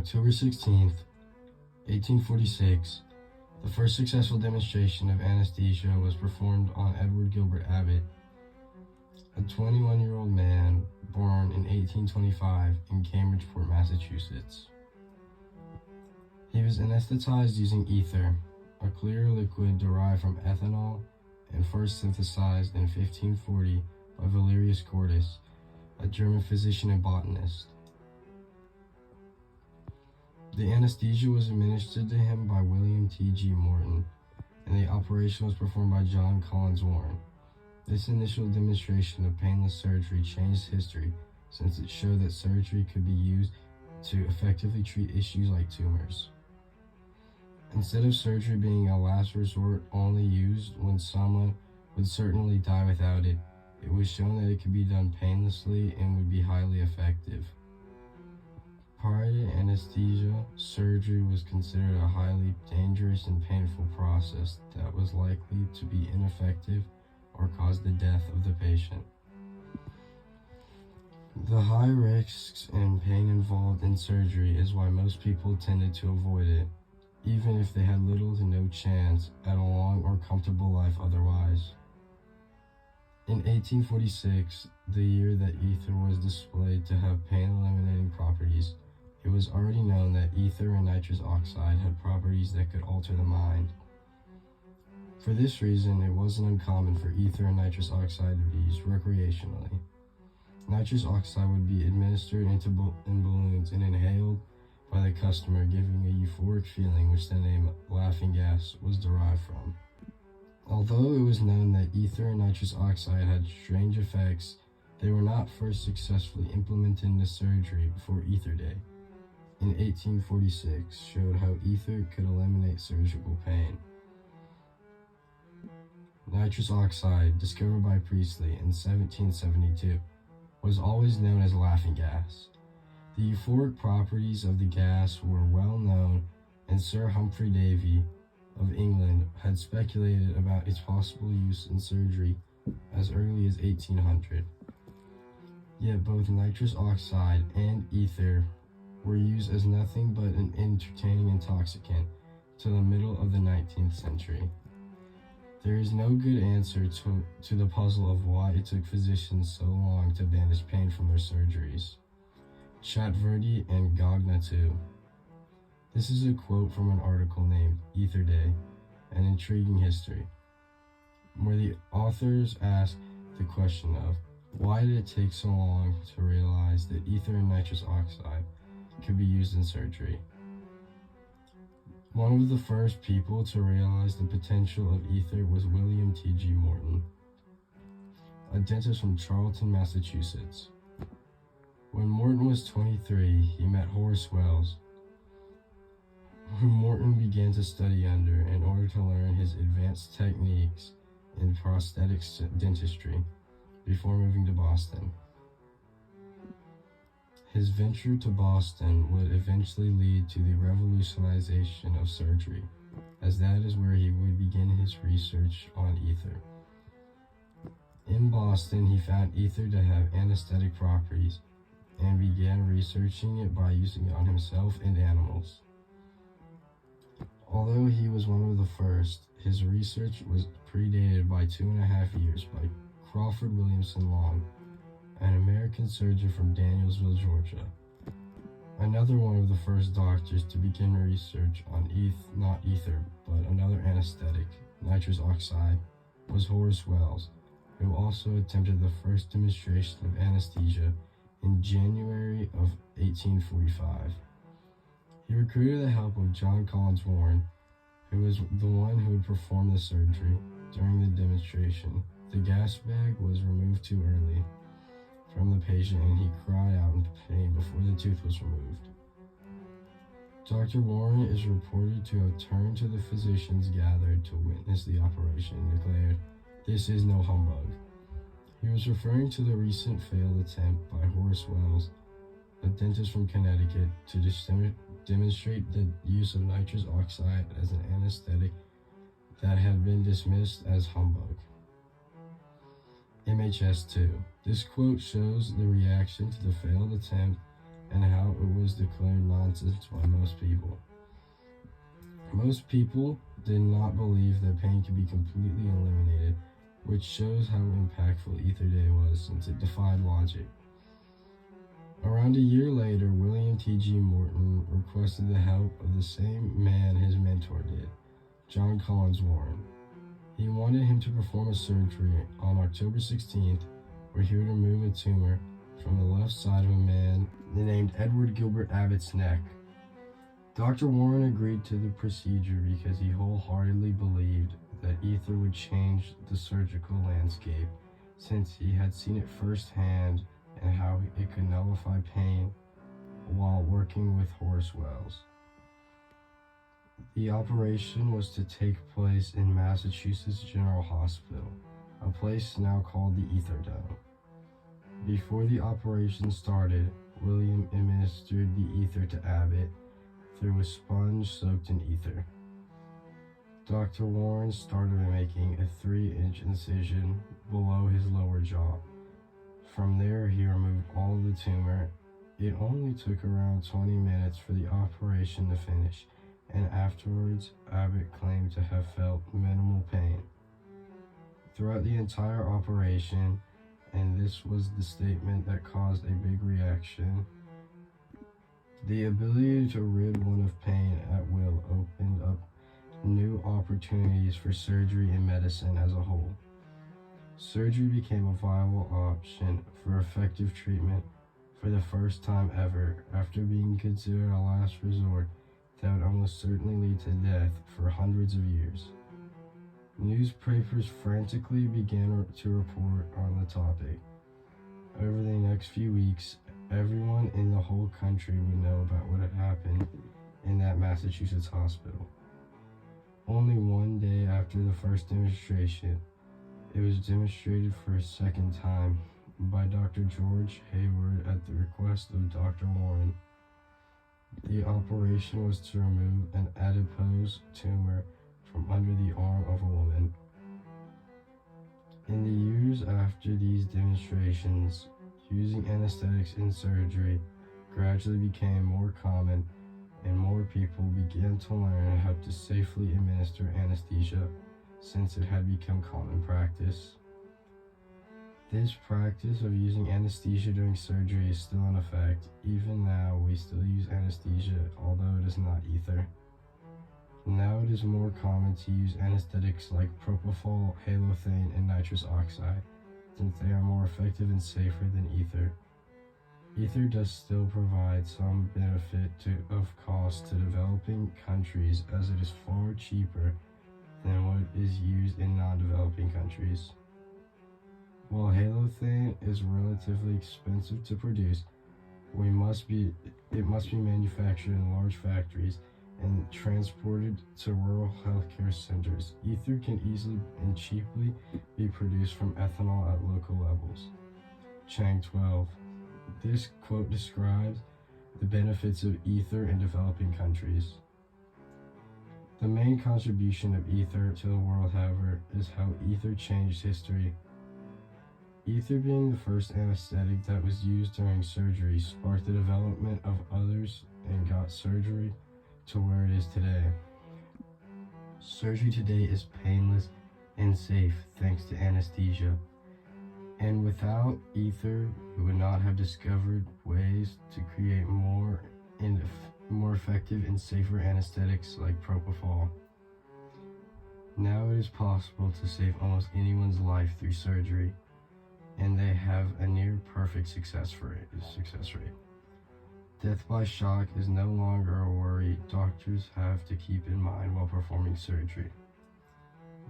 October 16th, 1846, the first successful demonstration of anesthesia was performed on Edward Gilbert Abbott, a 21-year-old man born in 1825 in Cambridgeport, Massachusetts. He was anesthetized using ether, a clear liquid derived from ethanol and first synthesized in 1540 by Valerius Cordus, a German physician and botanist. The anesthesia was administered to him by William T.G. Morton, and the operation was performed by John Collins Warren. This initial demonstration of painless surgery changed history, since it showed that surgery could be used to effectively treat issues like tumors. Instead of surgery being a last resort only used when someone would certainly die without it, it was shown that it could be done painlessly and would be highly effective. Prior to anesthesia, surgery was considered a highly dangerous and painful process that was likely to be ineffective or cause the death of the patient. The high risks and pain involved in surgery is why most people tended to avoid it, even if they had little to no chance at a long or comfortable life otherwise. In 1846, the year that ether was displayed to have pain-eliminating properties, it was already known that ether and nitrous oxide had properties that could alter the mind. For this reason, it wasn't uncommon for ether and nitrous oxide to be used recreationally. Nitrous oxide would be administered in balloons and inhaled by the customer, giving a euphoric feeling, which the name laughing gas was derived from. Although it was known that ether and nitrous oxide had strange effects, they were not first successfully implemented into surgery before Ether Day in 1846 showed how ether could eliminate surgical pain. Nitrous oxide, discovered by Priestley in 1772, was always known as laughing gas. The euphoric properties of the gas were well known, and Sir Humphrey Davy of England had speculated about its possible use in surgery as early as 1800. Yet both nitrous oxide and ether were used as nothing but an entertaining intoxicant till the middle of the 19th century. There is no good answer to the puzzle of why it took physicians so long to banish pain from their surgeries. Chatverdi and Gagna too. This is a quote from an article named Ether Day, An Intriguing History, where the authors ask the question of why did it take so long to realize that ether and nitrous oxide could be used in surgery. One of the first people to realize the potential of ether was William T.G. Morton, a dentist from Charlton, Massachusetts. When Morton was 23, he met Horace Wells, whom Morton began to study under in order to learn his advanced techniques in prosthetic dentistry before moving to Boston. His venture to Boston would eventually lead to the revolutionization of surgery, as that is where he would begin his research on ether. In Boston, he found ether to have anesthetic properties and began researching it by using it on himself and animals. Although he was one of the first, his research was predated by 2.5 years by Crawford Williamson Long, an American surgeon from Danielsville, Georgia. Another one of the first doctors to begin research on not ether, but another anesthetic, nitrous oxide, was Horace Wells, who also attempted the first demonstration of anesthesia in January of 1845. He recruited the help of John Collins Warren, who was the one who would perform the surgery. During the demonstration, the gas bag was removed too early from the patient and he cried out in pain before the tooth was removed. Dr. Warren is reported to have turned to the physicians gathered to witness the operation and declared, "This is no humbug." He was referring to the recent failed attempt by Horace Wells, a dentist from Connecticut, to demonstrate the use of nitrous oxide as an anesthetic that had been dismissed as humbug. MHS 2. This quote shows the reaction to the failed attempt and how it was was declared nonsense by most people. Most people did not believe that pain could be completely eliminated, which shows how impactful Ether Day was since it defied logic. Around a year later, William T.G. Morton requested the help of the same man his mentor did, John Collins Warren. He wanted him to perform a surgery on October 16th where he would remove a tumor from the left side of a man named Edward Gilbert Abbott's neck. Dr. Warren agreed to the procedure because he wholeheartedly believed that ether would change the surgical landscape, since he had seen it firsthand and how it could nullify pain while working with horse wells. The operation was to take place in Massachusetts General Hospital, a place now called the Ether Dome. Before the operation started, William administered the ether to Abbott through a sponge soaked in ether. Dr. Warren started by making a 3-inch incision below his lower jaw. From there, he removed all of the tumor. It only took around 20 minutes for the operation to finish, and afterwards, Abbott claimed to have felt minimal pain throughout the entire operation, and this was the statement that caused a big reaction. The ability to rid one of pain at will opened up new opportunities for surgery and medicine as a whole. Surgery became a viable option for effective treatment for the first time ever, after being considered a last resort that would almost certainly lead to death for hundreds of years. Newspapers frantically began to report on the topic. Over the next few weeks, everyone in the whole country would know about what had happened in that Massachusetts hospital. Only one day after the first demonstration, it was demonstrated for a second time by Dr. George Hayward at the request of Dr. Warren. The operation was to remove an adipose tumor from under the arm of a woman. In the years after these demonstrations, using anesthetics in surgery gradually became more common, and more people began to learn how to safely administer anesthesia, since it had become common practice. This practice of using anesthesia during surgery is still in effect. Even now, we still use anesthesia, although it is not ether. Now it is more common to use anesthetics like propofol, halothane, and nitrous oxide, since they are more effective and safer than ether. Ether does still provide some benefit of cost to developing countries, as it is far cheaper than what is used in non-developing countries. While halothane is relatively expensive to produce, it must be manufactured in large factories and transported to rural healthcare centers. Ether can easily and cheaply be produced from ethanol at local levels. Chang 12. This quote describes the benefits of ether in developing countries. The main contribution of ether to the world, however, is how ether changed history. Ether, being the first anesthetic that was used during surgery, sparked the development of others and got surgery to where it is today. Surgery today is painless and safe thanks to anesthesia. And without ether, we would not have discovered ways to create more effective and safer anesthetics like propofol. Now it is possible to save almost anyone's life through surgery, and they have a near perfect success rate. Death by shock is no longer a worry doctors have to keep in mind while performing surgery.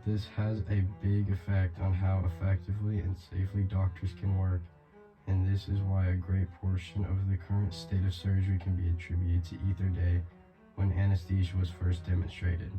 This has a big effect on how effectively and safely doctors can work, and this is why a great portion of the current state of surgery can be attributed to Ether Day, when anesthesia was first demonstrated.